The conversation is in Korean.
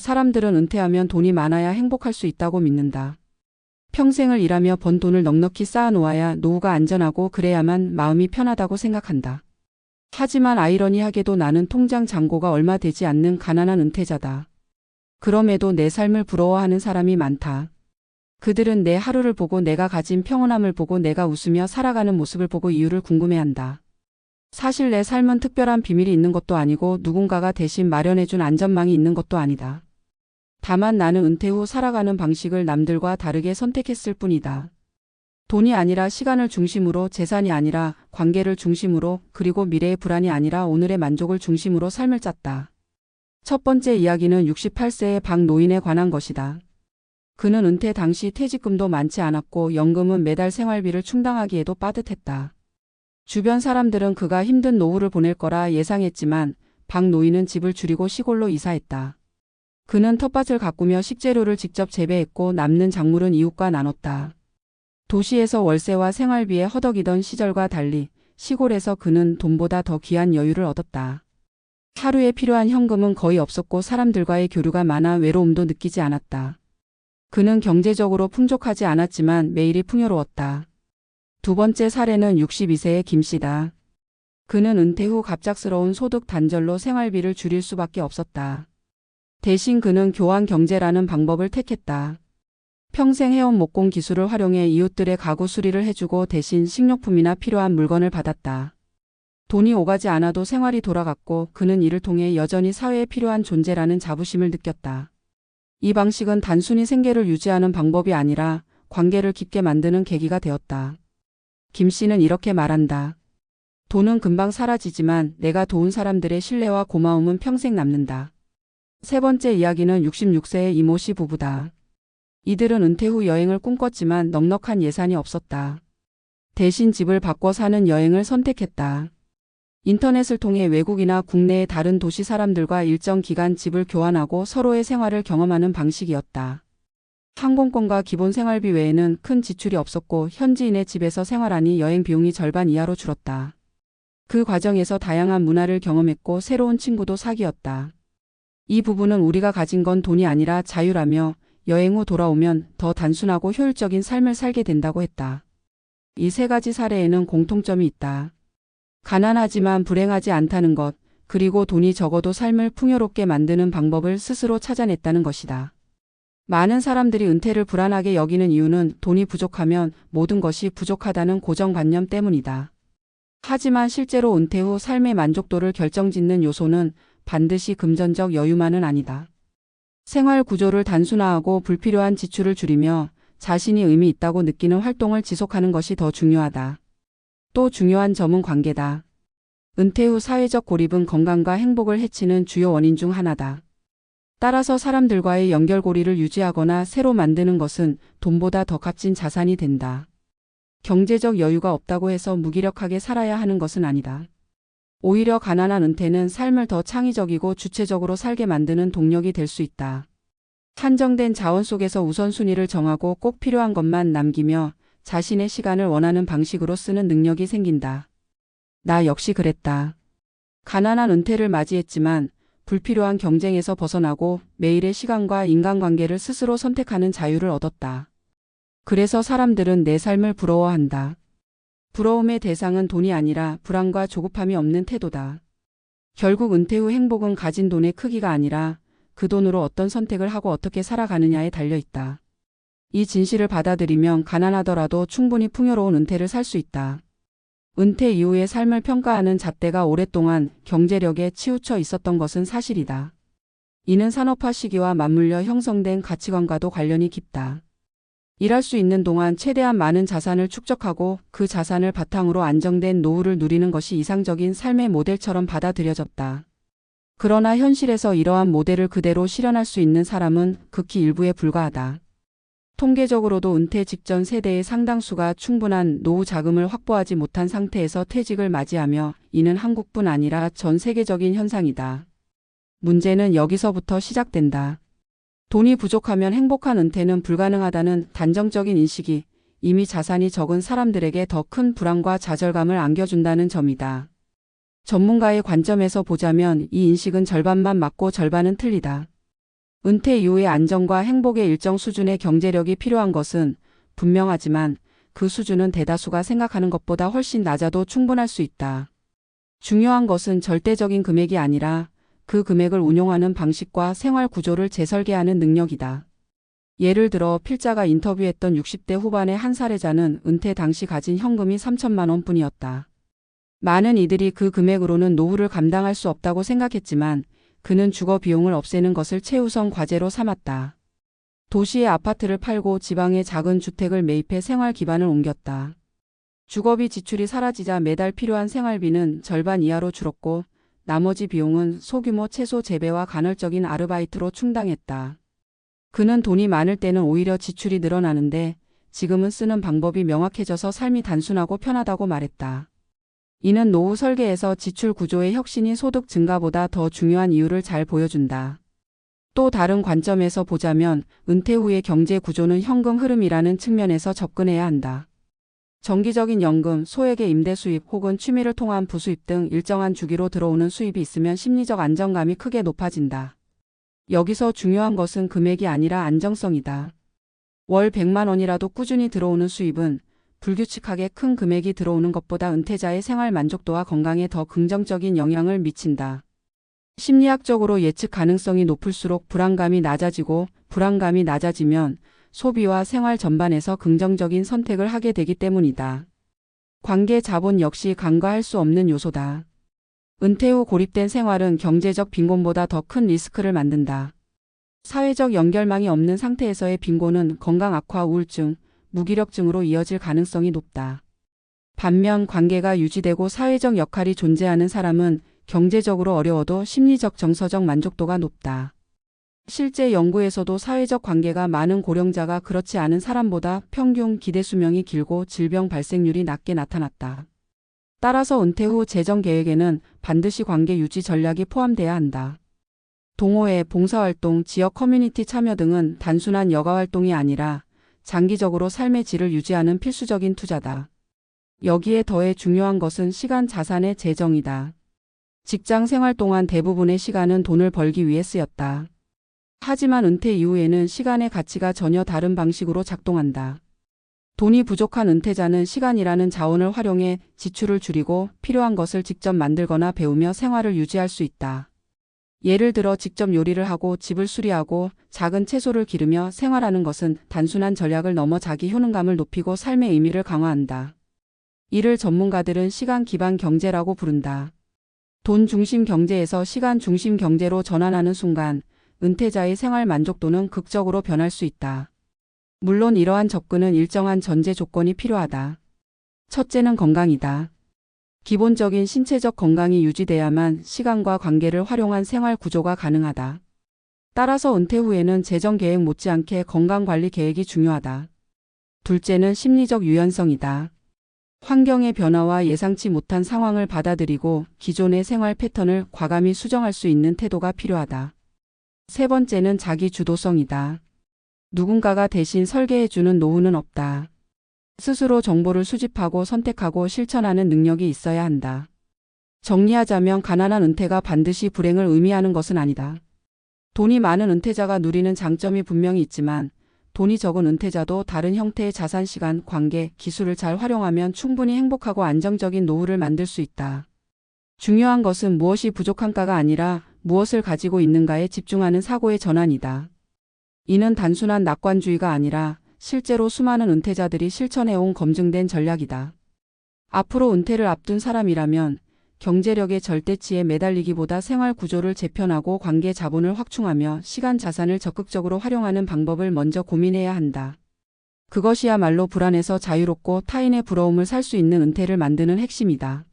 사람들은 은퇴하면 돈이 많아야 행복할 수 있다고 믿는다. 평생을 일하며 번 돈을 넉넉히 쌓아놓아야 노후가 안전하고 그래야만 마음이 편하다고 생각한다. 하지만 아이러니하게도 나는 통장 잔고가 얼마 되지 않는 가난한 은퇴자다. 그럼에도 내 삶을 부러워하는 사람이 많다. 그들은 내 하루를 보고 내가 가진 평온함을 보고 내가 웃으며 살아가는 모습을 보고 이유를 궁금해한다. 사실 내 삶은 특별한 비밀이 있는 것도 아니고 누군가가 대신 마련해준 안전망이 있는 것도 아니다. 다만 나는 은퇴 후 살아가는 방식을 남들과 다르게 선택했을 뿐이다. 돈이 아니라 시간을 중심으로, 재산이 아니라 관계를 중심으로, 그리고 미래의 불안이 아니라 오늘의 만족을 중심으로 삶을 짰다. 첫 번째 이야기는 68세의 박노인에 관한 것이다. 그는 은퇴 당시 퇴직금도 많지 않았고 연금은 매달 생활비를 충당하기에도 빠듯했다. 주변 사람들은 그가 힘든 노후를 보낼 거라 예상했지만 박노인은 집을 줄이고 시골로 이사했다. 그는 텃밭을 가꾸며 식재료를 직접 재배했고 남는 작물은 이웃과 나눴다. 도시에서 월세와 생활비에 허덕이던 시절과 달리 시골에서 그는 돈보다 더 귀한 여유를 얻었다. 하루에 필요한 현금은 거의 없었고 사람들과의 교류가 많아 외로움도 느끼지 않았다. 그는 경제적으로 풍족하지 않았지만 매일이 풍요로웠다. 두 번째 사례는 62세의 김 씨다. 그는 은퇴 후 갑작스러운 소득 단절로 생활비를 줄일 수밖에 없었다. 대신 그는 교환 경제라는 방법을 택했다. 평생 해온 목공 기술을 활용해 이웃들의 가구 수리를 해주고 대신 식료품이나 필요한 물건을 받았다. 돈이 오가지 않아도 생활이 돌아갔고 그는 이를 통해 여전히 사회에 필요한 존재라는 자부심을 느꼈다. 이 방식은 단순히 생계를 유지하는 방법이 아니라 관계를 깊게 만드는 계기가 되었다. 김 씨는 이렇게 말한다. 돈은 금방 사라지지만 내가 도운 사람들의 신뢰와 고마움은 평생 남는다. 세 번째 이야기는 66세의 이모 씨 부부다. 이들은 은퇴 후 여행을 꿈꿨지만 넉넉한 예산이 없었다. 대신 집을 바꿔 사는 여행을 선택했다. 인터넷을 통해 외국이나 국내의 다른 도시 사람들과 일정 기간 집을 교환하고 서로의 생활을 경험하는 방식이었다. 항공권과 기본 생활비 외에는 큰 지출이 없었고 현지인의 집에서 생활하니 여행 비용이 절반 이하로 줄었다. 그 과정에서 다양한 문화를 경험했고 새로운 친구도 사귀었다. 이 부부는 우리가 가진 건 돈이 아니라 자유라며 여행 후 돌아오면 더 단순하고 효율적인 삶을 살게 된다고 했다. 이 세 가지 사례에는 공통점이 있다. 가난하지만 불행하지 않다는 것, 그리고 돈이 적어도 삶을 풍요롭게 만드는 방법을 스스로 찾아냈다는 것이다. 많은 사람들이 은퇴를 불안하게 여기는 이유는 돈이 부족하면 모든 것이 부족하다는 고정관념 때문이다. 하지만 실제로 은퇴 후 삶의 만족도를 결정짓는 요소는 반드시 금전적 여유만은 아니다. 생활 구조를 단순화하고 불필요한 지출을 줄이며 자신이 의미 있다고 느끼는 활동을 지속하는 것이 더 중요하다. 또 중요한 점은 관계다. 은퇴 후 사회적 고립은 건강과 행복을 해치는 주요 원인 중 하나다. 따라서 사람들과의 연결고리를 유지하거나 새로 만드는 것은 돈보다 더 값진 자산이 된다. 경제적 여유가 없다고 해서 무기력하게 살아야 하는 것은 아니다. 오히려 가난한 은퇴는 삶을 더 창의적이고 주체적으로 살게 만드는 동력이 될 수 있다. 한정된 자원 속에서 우선순위를 정하고 꼭 필요한 것만 남기며 자신의 시간을 원하는 방식으로 쓰는 능력이 생긴다. 나 역시 그랬다. 가난한 은퇴를 맞이했지만 불필요한 경쟁에서 벗어나고 매일의 시간과 인간관계를 스스로 선택하는 자유를 얻었다. 그래서 사람들은 내 삶을 부러워한다. 부러움의 대상은 돈이 아니라 불안과 조급함이 없는 태도다. 결국 은퇴 후 행복은 가진 돈의 크기가 아니라 그 돈으로 어떤 선택을 하고 어떻게 살아가느냐에 달려있다. 이 진실을 받아들이면 가난하더라도 충분히 풍요로운 은퇴를 살 수 있다. 은퇴 이후의 삶을 평가하는 잣대가 오랫동안 경제력에 치우쳐 있었던 것은 사실이다. 이는 산업화 시기와 맞물려 형성된 가치관과도 관련이 깊다. 일할 수 있는 동안 최대한 많은 자산을 축적하고 그 자산을 바탕으로 안정된 노후를 누리는 것이 이상적인 삶의 모델처럼 받아들여졌다. 그러나 현실에서 이러한 모델을 그대로 실현할 수 있는 사람은 극히 일부에 불과하다. 통계적으로도 은퇴 직전 세대의 상당수가 충분한 노후 자금을 확보하지 못한 상태에서 퇴직을 맞이하며 이는 한국뿐 아니라 전 세계적인 현상이다. 문제는 여기서부터 시작된다. 돈이 부족하면 행복한 은퇴는 불가능하다는 단정적인 인식이 이미 자산이 적은 사람들에게 더 큰 불안과 좌절감을 안겨준다는 점이다. 전문가의 관점에서 보자면 이 인식은 절반만 맞고 절반은 틀리다. 은퇴 이후의 안정과 행복의 일정 수준의 경제력이 필요한 것은 분명하지만 그 수준은 대다수가 생각하는 것보다 훨씬 낮아도 충분할 수 있다. 중요한 것은 절대적인 금액이 아니라 그 금액을 운용하는 방식과 생활 구조를 재설계하는 능력이다. 예를 들어 필자가 인터뷰했던 60대 후반의 한 사례자는 은퇴 당시 가진 현금이 3천만 원 뿐이었다. 많은 이들이 그 금액으로는 노후를 감당할 수 없다고 생각했지만 그는 주거 비용을 없애는 것을 최우선 과제로 삼았다. 도시의 아파트를 팔고 지방의 작은 주택을 매입해 생활 기반을 옮겼다. 주거비 지출이 사라지자 매달 필요한 생활비는 절반 이하로 줄었고 나머지 비용은 소규모 채소 재배와 간헐적인 아르바이트로 충당했다. 그는 돈이 많을 때는 오히려 지출이 늘어나는데 지금은 쓰는 방법이 명확해져서 삶이 단순하고 편하다고 말했다. 이는 노후 설계에서 지출 구조의 혁신이 소득 증가보다 더 중요한 이유를 잘 보여준다. 또 다른 관점에서 보자면 은퇴 후의 경제 구조는 현금 흐름이라는 측면에서 접근해야 한다. 정기적인 연금, 소액의 임대 수입 혹은 취미를 통한 부수입 등 일정한 주기로 들어오는 수입이 있으면 심리적 안정감이 크게 높아진다. 여기서 중요한 것은 금액이 아니라 안정성이다. 월 100만 원이라도 꾸준히 들어오는 수입은 불규칙하게 큰 금액이 들어오는 것보다 은퇴자의 생활 만족도와 건강에 더 긍정적인 영향을 미친다. 심리학적으로 예측 가능성이 높을수록 불안감이 낮아지고 불안감이 낮아지면 소비와 생활 전반에서 긍정적인 선택을 하게 되기 때문이다. 관계 자본 역시 간과할 수 없는 요소다. 은퇴 후 고립된 생활은 경제적 빈곤보다 더 큰 리스크를 만든다. 사회적 연결망이 없는 상태에서의 빈곤은 건강 악화, 우울증, 무기력증으로 이어질 가능성이 높다. 반면 관계가 유지되고 사회적 역할이 존재하는 사람은 경제적으로 어려워도 심리적 정서적 만족도가 높다. 실제 연구에서도 사회적 관계가 많은 고령자가 그렇지 않은 사람보다 평균 기대 수명이 길고 질병 발생률이 낮게 나타났다. 따라서 은퇴 후 재정 계획에는 반드시 관계 유지 전략이 포함돼야 한다. 동호회, 봉사활동, 지역 커뮤니티 참여 등은 단순한 여가 활동이 아니라 장기적으로 삶의 질을 유지하는 필수적인 투자다. 여기에 더해 중요한 것은 시간 자산의 재정이다. 직장 생활 동안 대부분의 시간은 돈을 벌기 위해 쓰였다. 하지만 은퇴 이후에는 시간의 가치가 전혀 다른 방식으로 작동한다. 돈이 부족한 은퇴자는 시간이라는 자원을 활용해 지출을 줄이고 필요한 것을 직접 만들거나 배우며 생활을 유지할 수 있다. 예를 들어 직접 요리를 하고 집을 수리하고 작은 채소를 기르며 생활하는 것은 단순한 전략을 넘어 자기 효능감을 높이고 삶의 의미를 강화한다. 이를 전문가들은 시간 기반 경제라고 부른다. 돈 중심 경제에서 시간 중심 경제로 전환하는 순간 은퇴자의 생활 만족도는 극적으로 변할 수 있다. 물론 이러한 접근은 일정한 전제 조건이 필요하다. 첫째는 건강이다. 기본적인 신체적 건강이 유지돼야만 시간과 관계를 활용한 생활 구조가 가능하다. 따라서 은퇴 후에는 재정 계획 못지않게 건강관리 계획이 중요하다. 둘째는 심리적 유연성이다. 환경의 변화와 예상치 못한 상황을 받아들이고 기존의 생활 패턴을 과감히 수정할 수 있는 태도가 필요하다. 세 번째는 자기 주도성이다. 누군가가 대신 설계해주는 노후는 없다. 스스로 정보를 수집하고 선택하고 실천하는 능력이 있어야 한다. 정리하자면 가난한 은퇴가 반드시 불행을 의미하는 것은 아니다. 돈이 많은 은퇴자가 누리는 장점이 분명히 있지만 돈이 적은 은퇴자도 다른 형태의 자산, 시간, 관계, 기술을 잘 활용하면 충분히 행복하고 안정적인 노후를 만들 수 있다. 중요한 것은 무엇이 부족한가가 아니라 무엇을 가지고 있는가에 집중하는 사고의 전환이다. 이는 단순한 낙관주의가 아니라 실제로 수많은 은퇴자들이 실천해온 검증된 전략이다. 앞으로 은퇴를 앞둔 사람이라면 경제력의 절대치에 매달리기보다 생활 구조를 재편하고 관계 자본을 확충하며 시간 자산을 적극적으로 활용하는 방법을 먼저 고민해야 한다. 그것이야말로 불안에서 자유롭고 타인의 부러움을 살 수 있는 은퇴를 만드는 핵심이다.